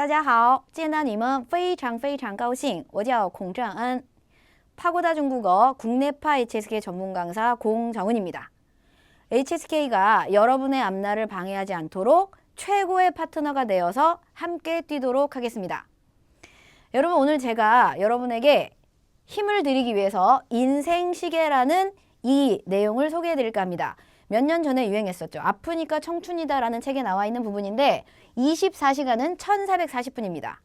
大家好，见到你们非常非常高兴。我叫孔正恩. 파고다 중국어 국내파 HSK 전문 강사 공정은입니다. HSK가 여러분의 앞날을 방해하지 않도록 최고의 파트너가 되어서 함께 뛰도록 하겠습니다. 여러분, 오늘 제가 여러분에게 힘을 드리기 위해서 인생시계라는 이 내용을 소개해 드릴까 합니다. 몇 년 전에 유행했었죠. 아프니까 청춘이다 라는 책에 나와 있는 부분인데 24시간은 1440분입니다.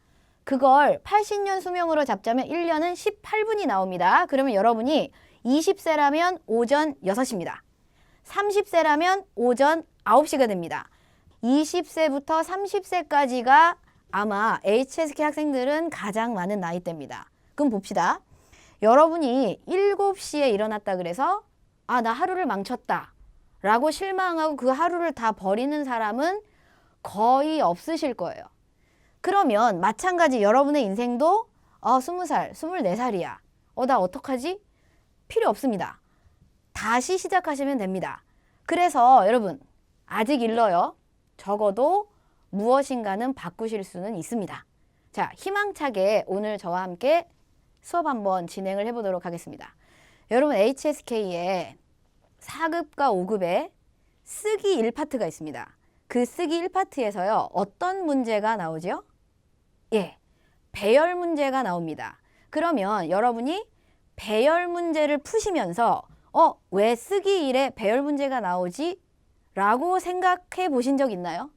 그걸 80년 수명으로 잡자면 1년은 18분이 나옵니다. 그러면 여러분이 20세라면 오전 6시입니다. 30세라면 오전 9시가 됩니다. 20세부터 30세까지가 아마 HSK 학생들은 가장 많은 나이대입니다. 그럼 봅시다. 여러분이 7시에 일어났다 그래서 나 하루를 망쳤다 라고 실망하고 그 하루를 다 버리는 사람은 거의 없으실 거예요. 그러면 마찬가지 여러분의 인생도 20살, 24살이야. 나 어떡하지? 필요 없습니다. 다시 시작하시면 됩니다. 그래서 여러분 아직 일러요. 적어도 무엇인가는 바꾸실 수는 있습니다. 자, 희망차게 오늘 저와 함께 수업 한번 진행을 해보도록 하겠습니다. 여러분 HSK에 4급과 5급에 쓰기 1파트가 있습니다. 그 쓰기 1파트에서요. 어떤 문제가 나오죠? 배열 문제가 나옵니다. 그러면 여러분이 배열 문제를 푸시면서 왜 쓰기 1에 배열 문제가 나오지? 라고 생각해 보신 적 있나요?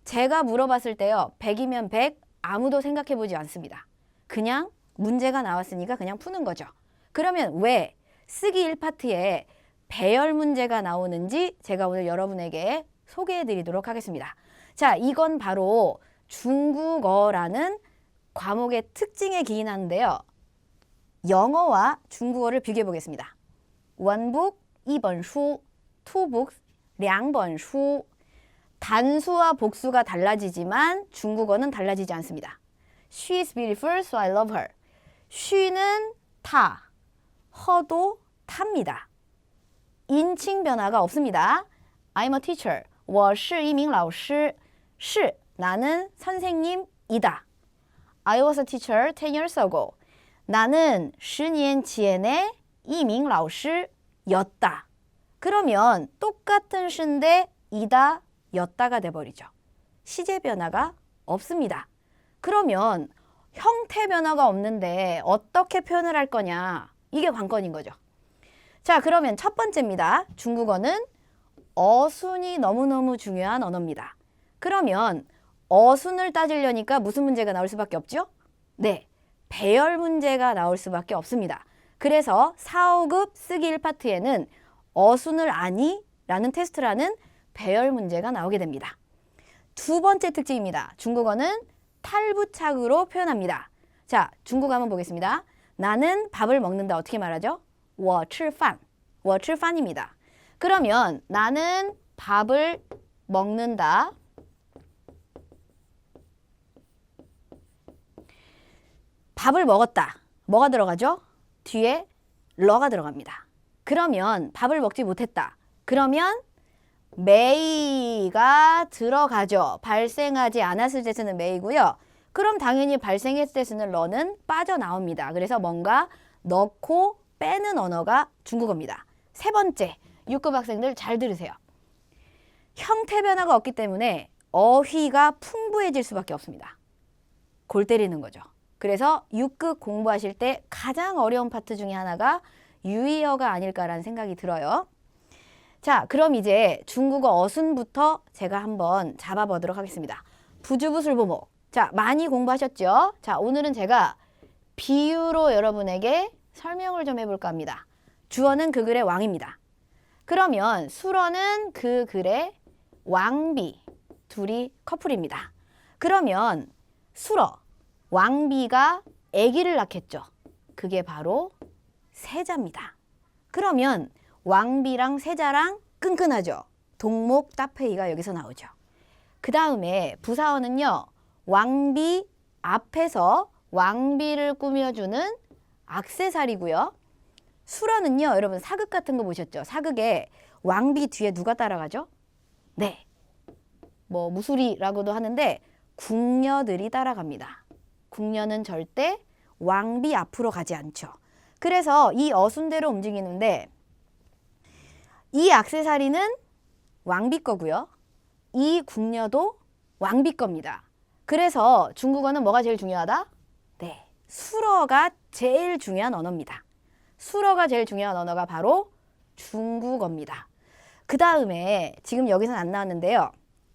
제가 물어봤을 때요. 100이면 100 아무도 생각해 보지 않습니다. 그냥 문제가 나왔으니까 그냥 푸는 거죠. 그러면 왜 쓰기 1파트에 배열 문제가 나오는지 제가 오늘 여러분에게 소개해 드리도록 하겠습니다. 자, 이건 바로 중국어라는 과목의 특징에 기인하는데요. 영어와 중국어를 비교해 보겠습니다. 원북 1本书, 투북 2本书. 단수와 복수가 달라지지만 중국어는 달라지지 않습니다. She is beautiful, so I love her. she는 타, 허도 탑니다. 인칭 변화가 없습니다. I'm a teacher. 我是一名老师. 是, 나는 선생님이다. I was a teacher 10 years ago. 나는 10년前의 一名老师였다. 그러면 똑같은 시인데 이다, 였다가 돼버리죠. 시제 변화가 없습니다. 그러면 형태 변화가 없는데 어떻게 표현을 할 거냐? 이게 관건인 거죠. 자, 그러면 첫 번째입니다. 중국어는 어순이 너무너무 중요한 언어입니다. 그러면 어순을 따지려니까 무슨 문제가 나올 수밖에 없죠? 네, 배열 문제가 나올 수밖에 없습니다. 그래서 4, 5급 쓰기 1파트에는 어순을 아니? 라는 테스트라는 배열 문제가 나오게 됩니다. 두 번째 특징입니다. 중국어는 탈부착으로 표현합니다. 자, 중국어 한번 보겠습니다. 나는 밥을 먹는다. 어떻게 말하죠? 我吃饭. 我吃饭입니다. 그러면 나는 밥을 먹는다. 밥을 먹었다. 뭐가 들어가죠? 뒤에 러가 들어갑니다. 그러면 밥을 먹지 못했다. 그러면 메이가 들어가죠. 발생하지 않았을 때 쓰는 메이고요. 그럼 당연히 발생했을 때 쓰는 러는 빠져나옵니다. 그래서 뭔가 넣고 빼는 언어가 중국어입니다. 세 번째, 6급 학생들 잘 들으세요. 형태 변화가 없기 때문에 어휘가 풍부해질 수밖에 없습니다. 골 때리는 거죠. 그래서 6급 공부하실 때 가장 어려운 파트 중에 하나가 유의어가 아닐까라는 생각이 들어요. 자, 그럼 이제 중국어 어순부터 제가 한번 잡아보도록 하겠습니다. 부주부술보목. 자, 많이 공부하셨죠? 자, 오늘은 제가 비유로 여러분에게 설명을 좀 해볼까 합니다. 주어는 그 글의 왕입니다. 그러면 수어는 그 글의 왕비. 둘이 커플입니다. 그러면 수어, 왕비가 아기를 낳겠죠. 그게 바로 세자입니다. 그러면 왕비랑 세자랑 끈끈하죠. 동목 따페이가 여기서 나오죠. 그 다음에 부사어는요. 왕비 앞에서 왕비를 꾸며주는 액세서리고요. 수어는요. 여러분 사극 같은 거 보셨죠? 사극에 왕비 뒤에 누가 따라가죠? 네, 뭐 무술이라고도 하는데 궁녀들이 따라갑니다. 궁녀는 절대 왕비 앞으로 가지 않죠. 그래서 이 어순대로 움직이는데 이 액세서리는 왕비 거고요. 이 궁녀도 왕비 겁니다. 그래서 중국어는 뭐가 제일 중요하다? 네, 수러가 제일 중요한 언어입니다. 수러가 제일 중요한 언어가 바로 중국어입니다. 그 다음에 지금 여기서는 안 나왔는데요.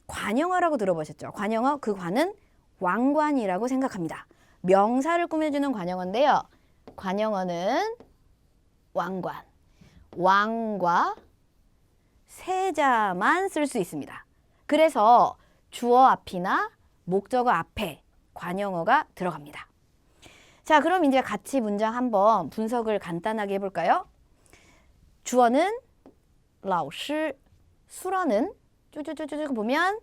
관영어라고 들어보셨죠? 관영어, 그 관은 왕관이라고 생각합니다. 명사를 꾸며주는 관영어인데요. 관영어는 왕관, 왕과 세자만 쓸 수 있습니다. 그래서 주어 앞이나 목적어 앞에 관영어가 들어갑니다. 자, 그럼 이제 같이 문장 한번 분석을 간단하게 해볼까요? 주어는 老师, 수러는 쭈쭈쭈쭈 보면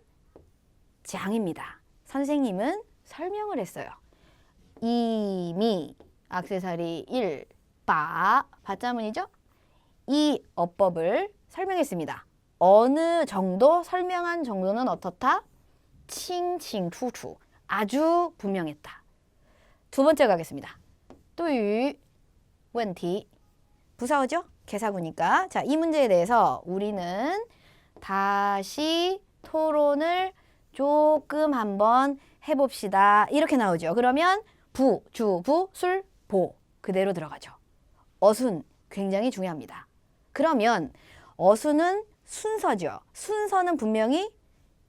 장입니다. 선생님은 설명을 했어요. 이미 액세서리 1, 바자문이죠? 이 어법을 설명했습니다. 어느 정도, 설명한 정도는 어떻다? 칭칭추추, 아주 분명했다. 두 번째 가겠습니다. 对于问题, 부사어죠? 개사구니까. 자, 이 문제에 대해서 우리는 다시 토론을 조금 한번 해봅시다. 이렇게 나오죠. 그러면 부, 주, 부, 술, 보 그대로 들어가죠. 어순 굉장히 중요합니다. 그러면 어순은 순서죠. 순서는 분명히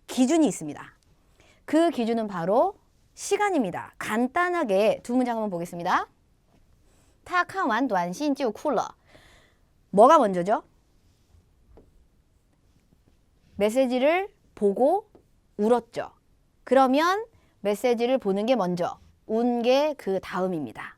기준이 있습니다. 그 기준은 바로 시간입니다. 간단하게 두 문장 한번 보겠습니다. 他看完短信就哭了. 뭐가 먼저죠? 메시지를 보고 울었죠. 그러면 메시지를 보는 게 먼저, 운 게 그 다음입니다.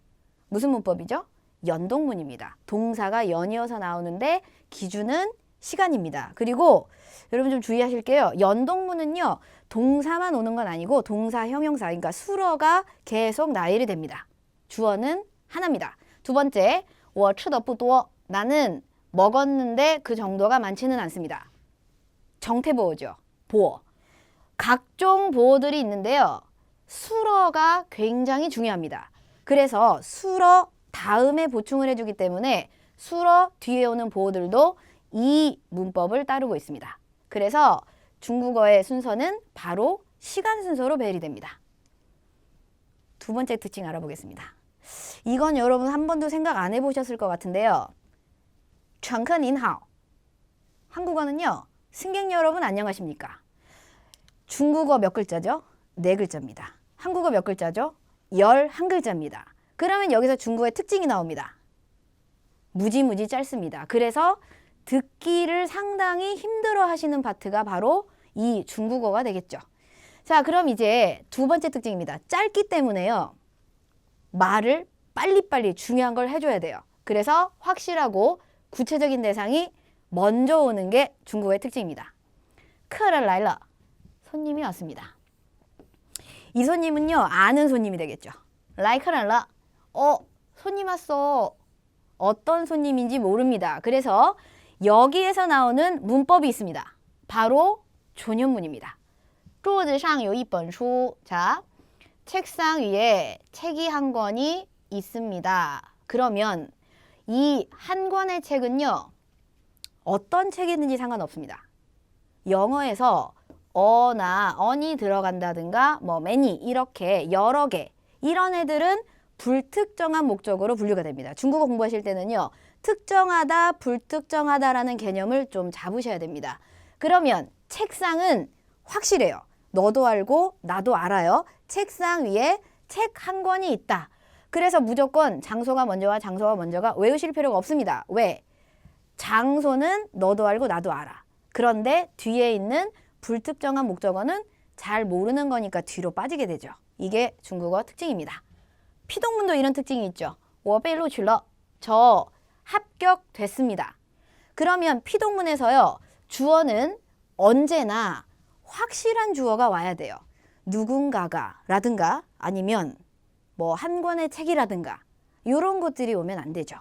무슨 문법이죠? 연동문입니다. 동사가 연이어서 나오는데 기준은 시간입니다. 그리고 여러분 좀 주의하실게요. 연동문은요, 동사만 오는 건 아니고 동사, 형용사, 그러니까 수러가 계속 나열이 됩니다. 주어는 하나입니다. 두 번째, 我吃的不多. 나는 먹었는데 그 정도가 많지는 않습니다. 정태보호죠. 보호. 각종 보호들이 있는데요. 수러가 굉장히 중요합니다. 그래서 수러 다음에 보충을 해주기 때문에 수러 뒤에 오는 보호들도 이 문법을 따르고 있습니다. 그래서 중국어의 순서는 바로 시간 순서로 배열이 됩니다. 두 번째 특징 알아보겠습니다. 이건 여러분 한 번도 생각 안 해보셨을 것 같은데요. 乘客您好. 한국어는요. 승객 여러분 안녕하십니까? 중국어 몇 글자죠? 4글자입니다. 한국어 몇 글자죠? 11글자입니다. 그러면 여기서 중국어의 특징이 나옵니다. 무지무지 짧습니다. 그래서 듣기를 상당히 힘들어 하시는 파트가 바로 이 중국어가 되겠죠. 자, 그럼 이제 두 번째 특징입니다. 짧기 때문에요. 말을 빨리빨리 중요한 걸 해줘야 돼요. 그래서 확실하고 구체적인 대상이 먼저 오는 게 중국어의 특징입니다. 客人来了. 손님이 왔습니다. 이 손님은요, 아는 손님이 되겠죠. 来客人了. 손님 왔어. 어떤 손님인지 모릅니다. 그래서 여기에서 나오는 문법이 있습니다. 바로 조년문입니다. 桌子上有一本书. 자, 책상 위에 책이 한 권이 있습니다. 그러면 이 한 권의 책은요, 어떤 책이든지 상관없습니다. 영어에서 어나 언이 들어간다든가 뭐 many 이렇게 여러 개 이런 애들은 불특정한 목적으로 분류가 됩니다. 중국어 공부하실 때는요, 특정하다, 불특정하다라는 개념을 좀 잡으셔야 됩니다. 그러면 책상은 확실해요. 너도 알고 나도 알아요. 책상 위에 책 한 권이 있다. 그래서 무조건 장소가 먼저와 장소가 먼저가 외우실 필요가 없습니다. 왜? 장소는 너도 알고 나도 알아. 그런데 뒤에 있는 불특정한 목적어는 잘 모르는 거니까 뒤로 빠지게 되죠. 이게 중국어 특징입니다. 피동문도 이런 특징이 있죠. 我被录取了. 저 합격됐습니다. 그러면 피동문에서요, 주어는 언제나 확실한 주어가 와야 돼요. 누군가가 라든가 아니면 뭐 한 권의 책이라든가 이런 것들이 오면 안 되죠.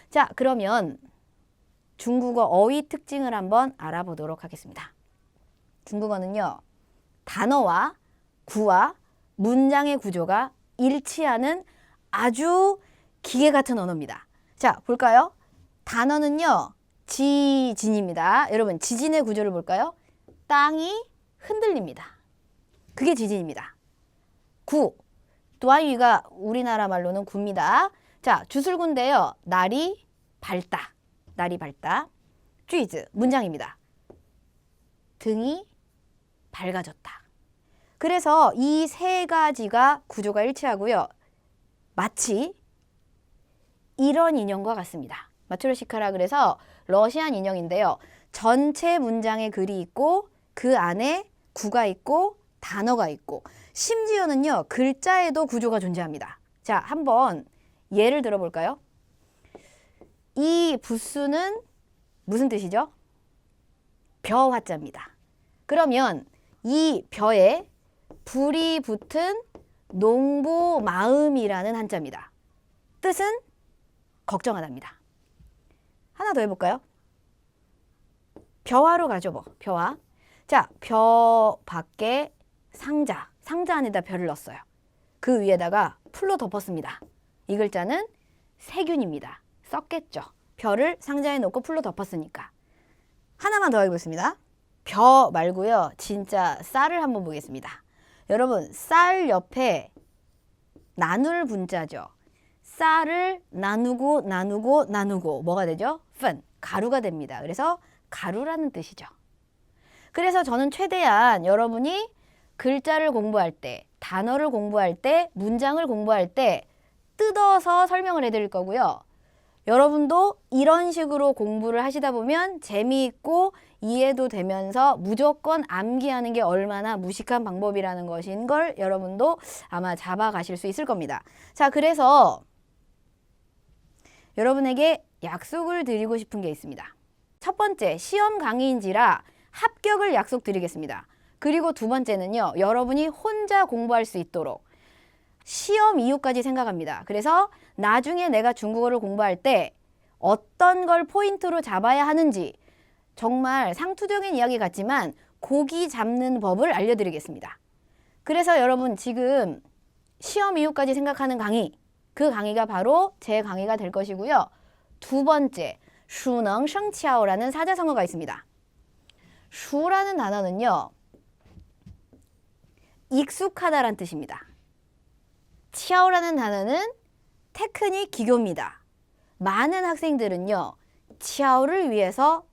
자, 그러면 중국어 어휘 특징을 한번 알아보도록 하겠습니다. 중국어는요, 단어와 구와 문장의 구조가 일치하는 아주 기계 같은 언어입니다. 자, 볼까요? 단어는요, 지진입니다. 여러분, 지진의 구조를 볼까요? 땅이 흔들립니다. 그게 지진입니다. 구, 또아이가 우리나라 말로는 구입니다. 자, 주술구인데요. 날이 밝다. 날이 밝다. 쥐즈, 문장입니다. 등이 밝아졌다. 그래서 이 세 가지가 구조가 일치하고요. 마치 이런 인형과 같습니다. 마트로시카라 그래서 러시안 인형인데요. 전체 문장에 글이 있고 그 안에 구가 있고 단어가 있고 심지어는요. 글자에도 구조가 존재합니다. 자, 한번 예를 들어볼까요? 이 부수는 무슨 뜻이죠? 벼 화자입니다. 그러면 이 벼에 불이 붙은 농부 마음이라는 한자입니다. 뜻은 걱정하다입니다. 하나 더 해볼까요? 벼화로 가죠, 뭐. 벼화. 자, 벼 밖에 상자. 상자 안에다 벼를 넣었어요. 그 위에다가 풀로 덮었습니다. 이 글자는 세균입니다. 썩겠죠. 벼를 상자에 넣고 풀로 덮었으니까. 하나만 더 해보겠습니다. 벼 말고요. 진짜 쌀을 한번 보겠습니다. 여러분, 쌀 옆에 나눌 분자죠. 쌀을 나누고 나누고 나누고 뭐가 되죠? 펀, 가루가 됩니다. 그래서 가루라는 뜻이죠. 그래서 저는 최대한 여러분이 글자를 공부할 때, 단어를 공부할 때, 문장을 공부할 때 뜯어서 설명을 해드릴 거고요. 여러분도 이런 식으로 공부를 하시다 보면 재미있고 이해도 되면서 무조건 암기하는 게 얼마나 무식한 방법이라는 것인 걸 여러분도 아마 잡아가실 수 있을 겁니다. 자, 그래서 여러분에게 약속을 드리고 싶은 게 있습니다. 첫 번째, 시험 강의인지라 합격을 약속드리겠습니다. 그리고 두 번째는요, 여러분이 혼자 공부할 수 있도록 시험 이후까지 생각합니다. 그래서 나중에 내가 중국어를 공부할 때 어떤 걸 포인트로 잡아야 하는지 정말 상투적인 이야기 같지만 고기 잡는 법을 알려드리겠습니다. 그래서 여러분 지금 시험 이후까지 생각하는 강의, 그 강의가 바로 제 강의가 될 것이고요. 두 번째, 슈능성치아오라는 사자성어가 있습니다. 슈라는 단어는요, 익숙하다란 뜻입니다. 치아오라는 단어는 테크닉 기교입니다. 많은 학생들은요, 치아오를 위해서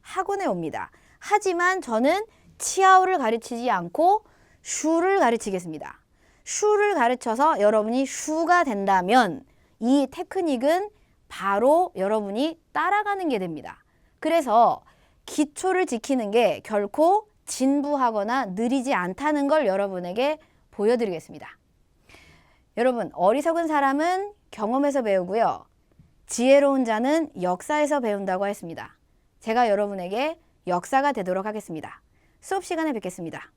학원에 옵니다. 하지만 저는 치아오를 가르치지 않고 슈를 가르치겠습니다. 슈를 가르쳐서 여러분이 슈가 된다면 이 테크닉은 바로 여러분이 따라가는 게 됩니다. 그래서 기초를 지키는 게 결코 진부하거나 느리지 않다는 걸 여러분에게 보여드리겠습니다. 여러분, 어리석은 사람은 경험에서 배우고요. 지혜로운 자는 역사에서 배운다고 했습니다. 제가 여러분에게 역사가 되도록 하겠습니다. 수업 시간에 뵙겠습니다.